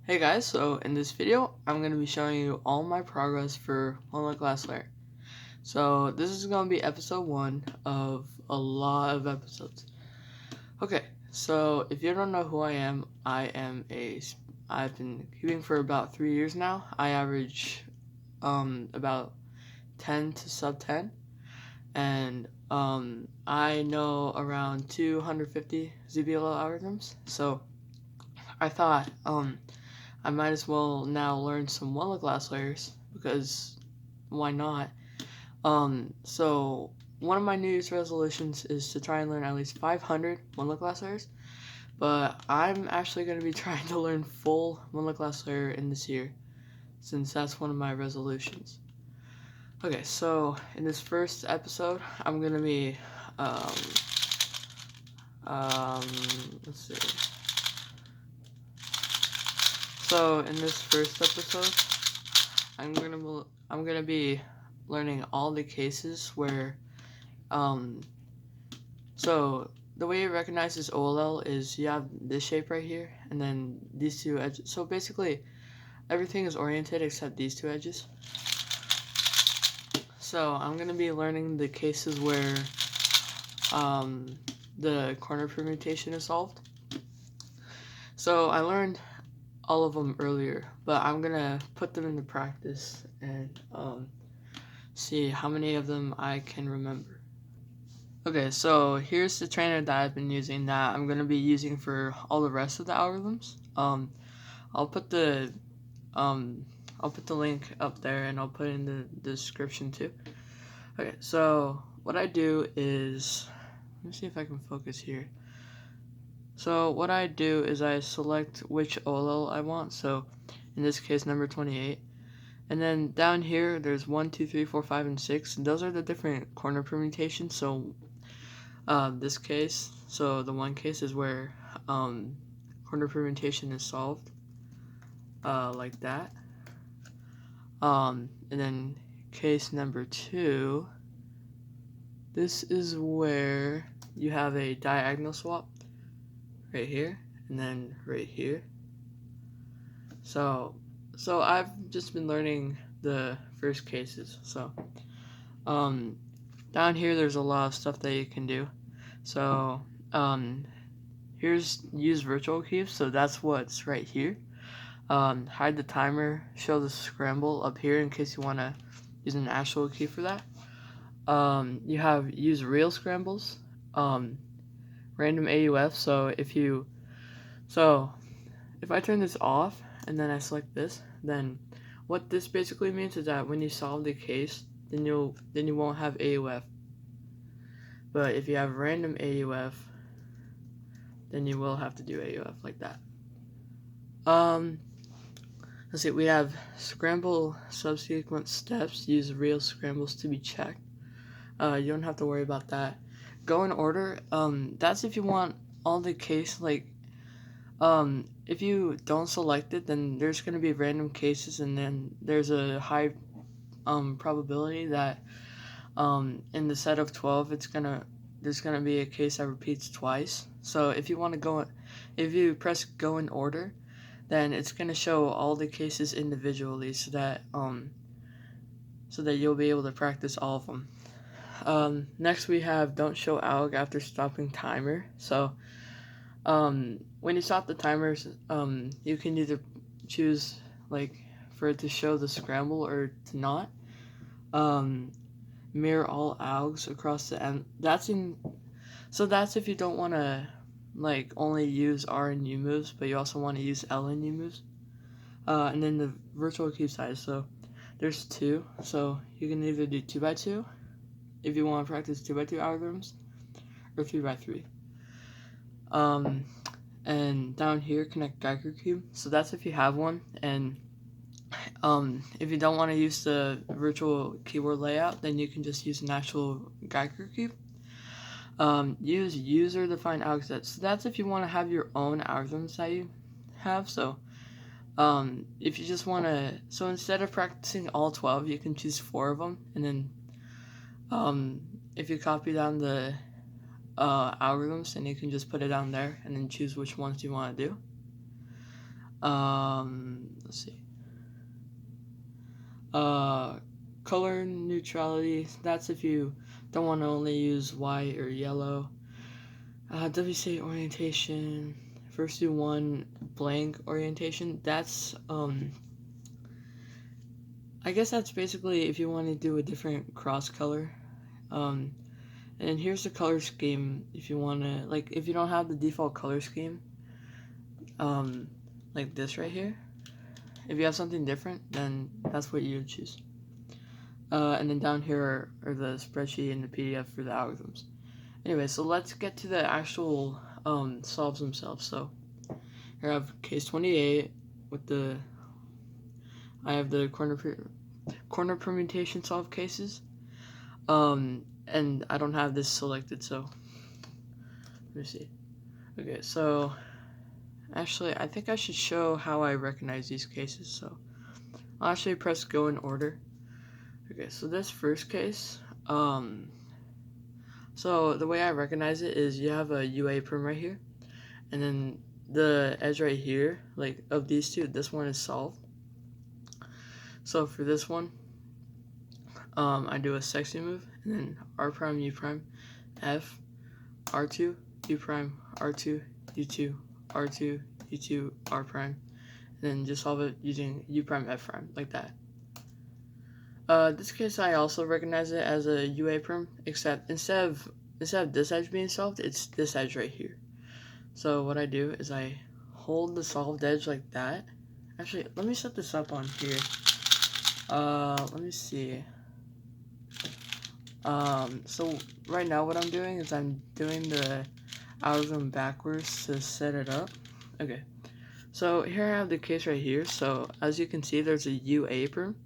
Hey guys, so in this video, I'm going to be showing you all my progress for one glass layer. So this is going to be episode 1 of a lot of episodes. Okay, so if you don't know who I am, I've been cubing for about 3 years now. I average about 10 to sub 10, and I know around 250 ZBLO algorithms. So I thought I might as well now learn some one glass layers because why not? So one of my New Year's resolutions is to try and learn at least 500 one glass layers, but I'm actually going to be trying to learn full one glass layer in this year, since that's one of my resolutions. Okay, so in this first episode, I'm going to be, um, let's see. So in this first episode, I'm gonna be learning all the cases where so the way it recognizes OLL is you have this shape right here and then these two edges. So basically everything is oriented except these two edges. So I'm gonna be learning the cases where the corner permutation is solved. So I learned all of them earlier, but I'm gonna put them into practice and see how many of them I can remember. Okay, so here's the trainer that I've been using that I'm gonna be using for all the rest of the algorithms. I'll put the um, I'll put the link up there and I'll put it in the description too. Okay, so what I do is, let me see if I can focus here. So what I do is I select which OLL I want. So in this case, number 28. And then down here, there's 1, 2, 3, 4, 5, and 6. And those are the different corner permutations. So this case, so the one case is where corner permutation is solved like that. And then case number 2, this is where you have a diagonal swap right here and then right here. So I've just been learning the first cases. So down here there's a lot of stuff that you can do. So here's use virtual keys. So that's what's right here. Hide the timer, show the scramble up here in case you want to use an actual key for that. You have use real scrambles, random AUF. So if I turn this off and then I select this, then what this basically means is that when you solve the case, then you won't have AUF. But if you have random AUF, then you will have to do AUF like that. Let's see, we have scramble subsequent steps, use real scrambles to be checked. You don't have to worry about that. Go in order, that's if you want all the case, like, if you don't select it, then there's going to be random cases, and then there's a high probability that in the set of 12 there's gonna be a case that repeats twice. So if you press go in order, then it's gonna show all the cases individually so that you'll be able to practice all of them. Next we have don't show alg after stopping timer. So when you stop the timers, you can either choose like for it to show the scramble or to not. Mirror all algs across the end. That's if you don't want to like only use R and U moves, but you also want to use L and U moves. And then the virtual cube size. So there's 2. So you can either do 2x2 if you want to practice 2x2 algorithms, or 3x3. And down here connect Geiger cube. So that's if you have one, and if you don't want to use the virtual keyboard layout, then you can just use an actual Geiger cube. Use user-defined algorithms. So that's if you want to have your own algorithms that you have. So if you just want to, so instead of practicing all 12, you can choose 4 of them, and then if you copy down the algorithms, then you can just put it down there and then choose which ones you want to do. Let's see. Color neutrality, that's if you don't want to only use white or yellow. WC orientation, first do one blank orientation. That's I guess that's basically if you want to do a different cross color. And here's the color scheme if you want to, like, if you don't have the default color scheme, like this right here. If you have something different, then that's what you would choose. And then down here are the spreadsheet and the PDF for the algorithms. Anyway, so let's get to the actual solves themselves. So here I have case 28 with I have the corner permutation solve cases. And I don't have this selected, so let me see. Okay, so actually I think I should show how I recognize these cases. So I'll actually press go in order. Okay, so this first case, so the way I recognize it is you have a UA perm right here, and then the edge right here, like of these two, this one is solved. So for this one, I do a sexy move, and then R prime, U prime, F, R2, U prime, R2, U2, R2, U2, R prime, and then just solve it using U prime, F prime, like that. This case I also recognize it as a UA perm, except instead of this edge being solved, it's this edge right here. So what I do is I hold the solved edge like that. Actually, let me set this up on here. Let me see. So right now what I'm doing is I'm doing the algorithm backwards to set it up. Okay. So here I have the case right here. So as you can see, there's a UA perm,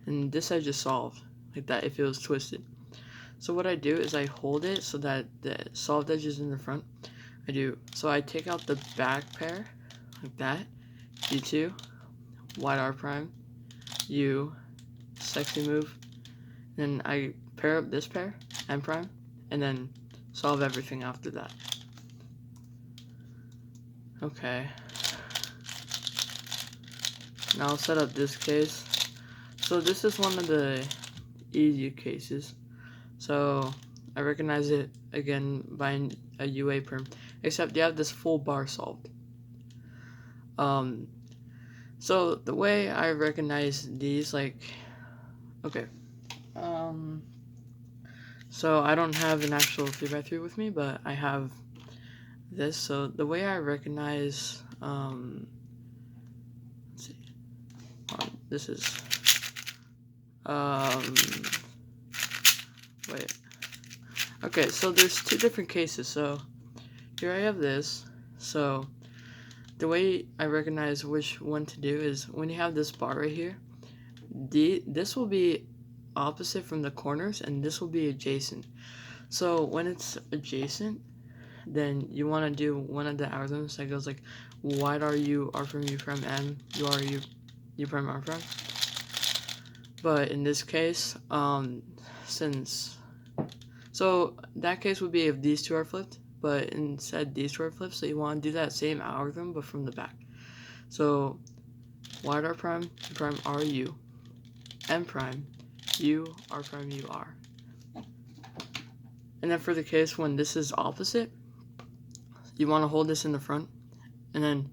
and this edge is solved like that if it was twisted. So what I do is I hold it so that the solved edge is in the front. So I take out the back pair like that, U2, white R prime, U, sexy move, then I pair up this pair, M prime, and then solve everything after that. Okay. Now I'll set up this case. So this is one of the easier cases. So I recognize it again by a UA perm, except you have this full bar solved. So the way I recognize these, like, okay, so I don't have an actual 3x3 with me, but I have this. So the way I recognize, let's see, this is, wait, okay, so there's two different cases. So here I have this. So the way I recognize which one to do is when you have this bar right here, this will be opposite from the corners, and this will be adjacent. So when it's adjacent, then you want to do one of the algorithms that goes like white R U R prime U prime M U R U U prime R prime. But in this case, so that case would be if these two are flipped, but instead these two are flipped, so you want to do that same algorithm but from the back. So white R prime U prime R U M prime U R prime U R. And then for the case when this is opposite, you want to hold this in the front, and then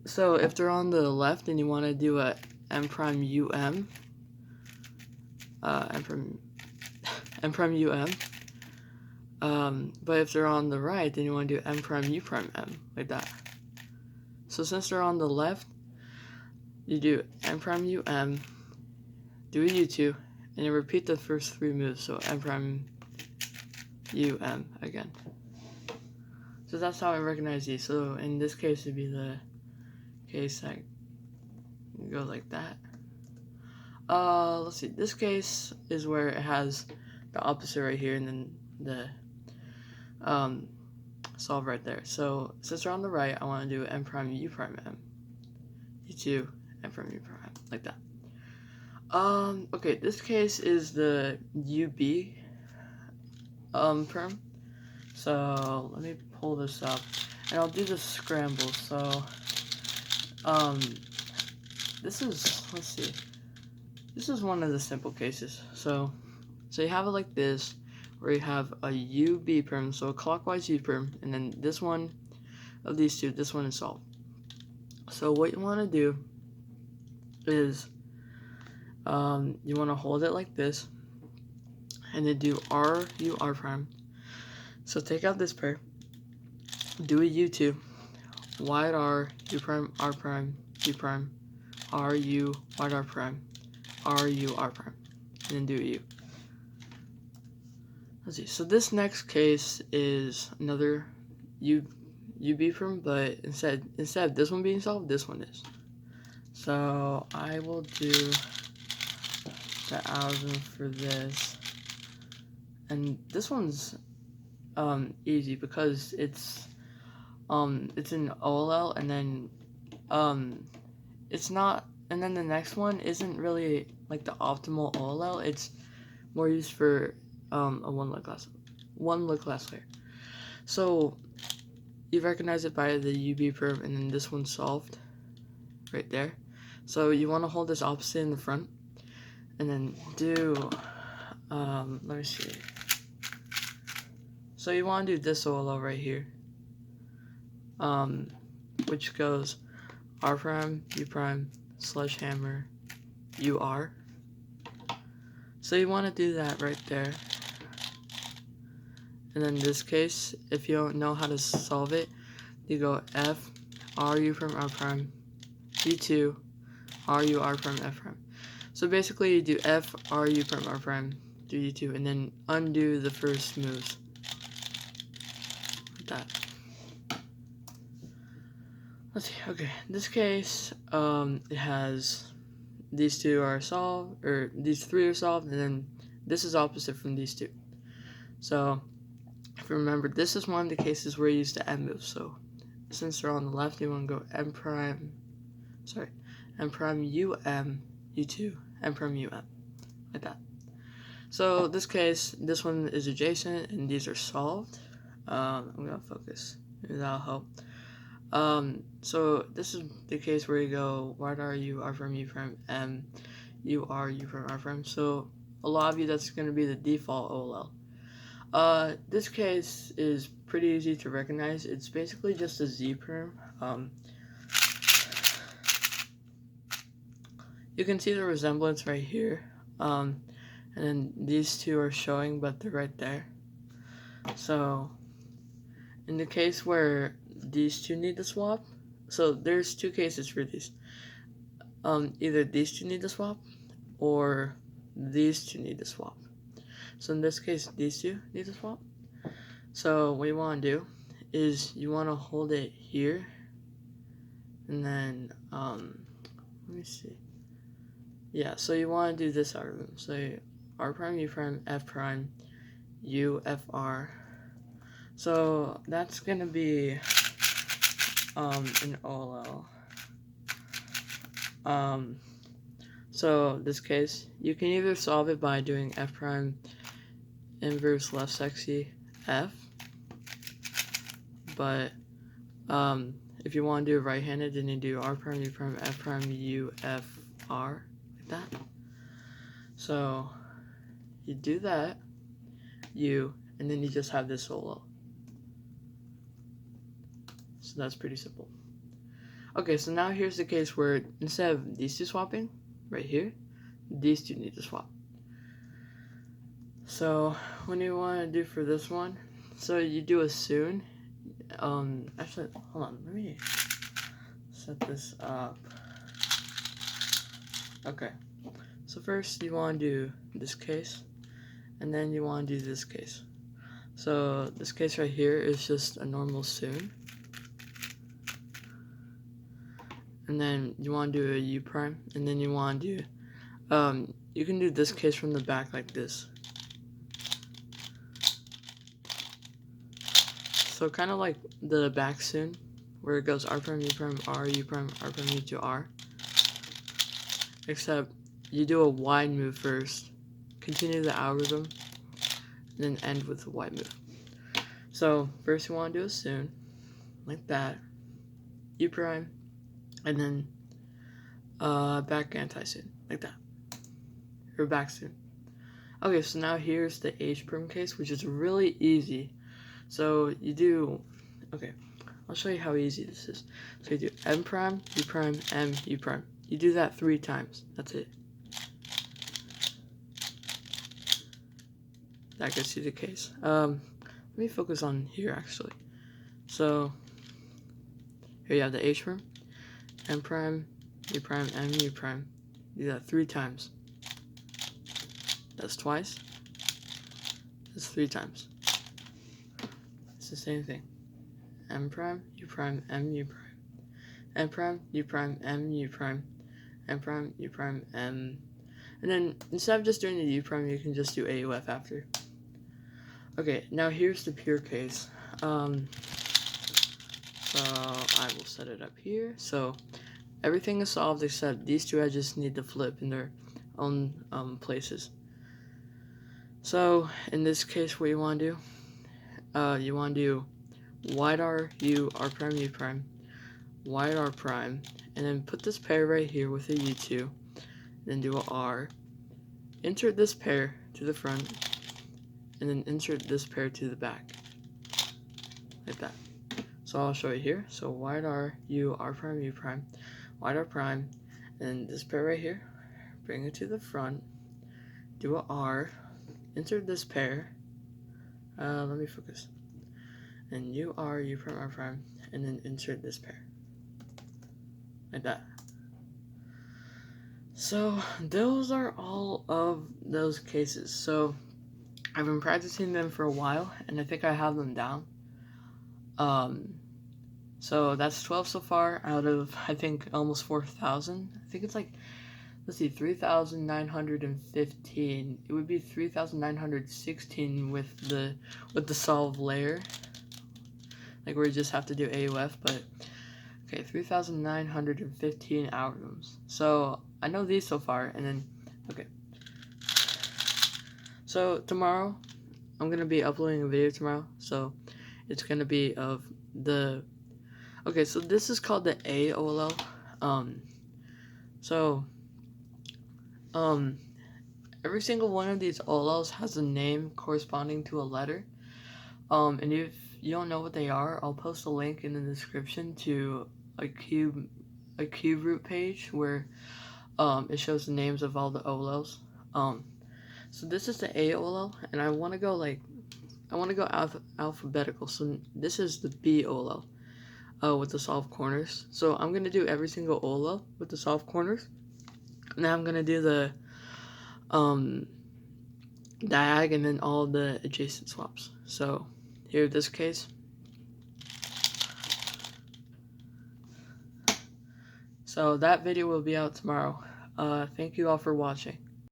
so if they're on the left, then you want to do a M prime UM, M prime UM. But if they're on the right, then you want to do M prime U prime M, like that. So since they're on the left, you do M prime UM, do a U2, and you repeat the first three moves, so M prime UM again. So that's how I recognize these. So in this case, it'd be the case that goes like that. Let's see. This case is where it has the opposite right here, and then the solve right there. So since they're on the right, I want to do M prime U prime M, U2, M prime U prime, like that. Okay, this case is the UB perm. So let me pull this up, and I'll do the scramble. So this is, let's see, this is one of the simple cases. So you have it like this, where you have a UB perm, so a clockwise U perm, and then this one of these two, this one is solved. So what you want to do is you want to hold it like this, and then do R, U, R prime. So take out this pair, do a U2, wide R, U prime, R prime, U prime, R, U, wide R prime, R, U, R prime, and then do a U. Let's see, so this next case is another UB prime, but instead of this one being solved, this one is. So I will do the algorithm for this, and this one's easy because it's an OLL, and then it's not, and then the next one isn't really like the optimal OLL. It's more used for a one look glass layer. So you recognize it by the UB perm, and then this one's solved right there. So you want to hold this opposite in the front, and then do let me see. So you want to do this OLL right here, which goes R prime, U prime, sledgehammer, UR. So you want to do that right there. And then in this case, if you don't know how to solve it, you go F, R, U prime, R prime, U2, R, U, R prime, F prime. So basically you do F, R, U prime, R prime, do U2, and then undo the first moves. Like that. Let's see, okay, in this case, it has, these two are solved, or these three are solved, and then this is opposite from these two. So, if you remember, this is one of the cases where you use the M move. So, since they're on the left, you want to go M prime, UM, U2, M prime UM, like that. So, this case, this one is adjacent, and these are solved. I'm gonna focus, maybe that'll help. So this is the case where you go wide R, U, R prime, U prime, M, U, R, U prime, R prime. So a lot of you, that's going to be the default OLL. This case is pretty easy to recognize. It's basically just a Z perm. You can see the resemblance right here. And then these two are showing, but they're right there. So in the case where these two need to swap, so there's two cases for these. Either these two need to swap, or these two need to swap. So in this case, these two need to swap. So what you want to do is you want to hold it here, and then let me see. Yeah, so you want to do this algorithm. So R prime, U prime, F prime, U, F, R. So that's gonna be an OLL. So this case, you can either solve it by doing F prime inverse left sexy F, but if you want to do it right-handed, then you do R prime, U prime, F prime, U, F, R, like that. So you do that, U, and then you just have this solo. So that's pretty simple. Okay, so now here's the case where instead of these two swapping, right here, these two need to swap. So what do you want to do for this one? So you do a soon. Actually, hold on, let me set this up. Okay, so first you want to do this case, and then you want to do this case. So this case right here is just a normal soon. And then you want to do a U prime, and then you want to do, you can do this case from the back like this. So kind of like the back soon, where it goes R prime, U prime, R, U prime, R prime, U to R. Except you do a wide move first, continue the algorithm, and then end with a wide move. So first you want to do a soon, like that, U prime, and then back anti-sin, like that, or back sin. Okay, so now here's the H prim case, which is really easy. So you do, okay, I'll show you how easy this is. So you do M prime, U prime, M, U prime. You do that 3 times. That's it. That gets you the case. Let me focus on here actually. So here you have the H prim, M prime, U prime, M, U prime. Do that 3 times. That's twice. That's 3 times. It's the same thing. M prime, U prime, M, U prime. M prime, U prime, M, U prime. M prime, U prime, M. And then instead of just doing the U prime, you can just do AUF after. Okay, now here's the pure case. So I will set it up here. So everything is solved except these 2 edges need to flip in their own places. So in this case, what you want to do, you want to do wide R, U, R prime, U prime, wide R prime, and then put this pair right here with a U2, then do a R, insert this pair to the front, and then insert this pair to the back, like that. So I'll show you here. So wide R, U, R prime, U prime, wide R prime, and this pair right here, bring it to the front, do a R, insert this pair, let me focus, and U, R, U prime, R prime, and then insert this pair, like that. So those are all of those cases. So I've been practicing them for a while, and I think I have them down. So that's 12 so far out of, I think, almost 4,000. I think it's like, let's see, 3,915. It would be 3,916 with the solve layer, like where you just have to do AUF. But okay, 3,915 algorithms. So I know these so far, and then okay. So tomorrow, I'm gonna be uploading a video tomorrow. So it's gonna be of the. Okay, so this is called the AOLL. Every single one of these OLLs has a name corresponding to a letter. And if you don't know what they are, I'll post a link in the description to a cube root page where it shows the names of all the OLLs. So this is the AOLL, and I want to go alphabetical. So this is the BOLL. With the solve corners. So I'm going to do every single OLL with the solve corners. And then I'm going to do the diag and then all the adjacent swaps. So here, this case. So that video will be out tomorrow. Thank you all for watching.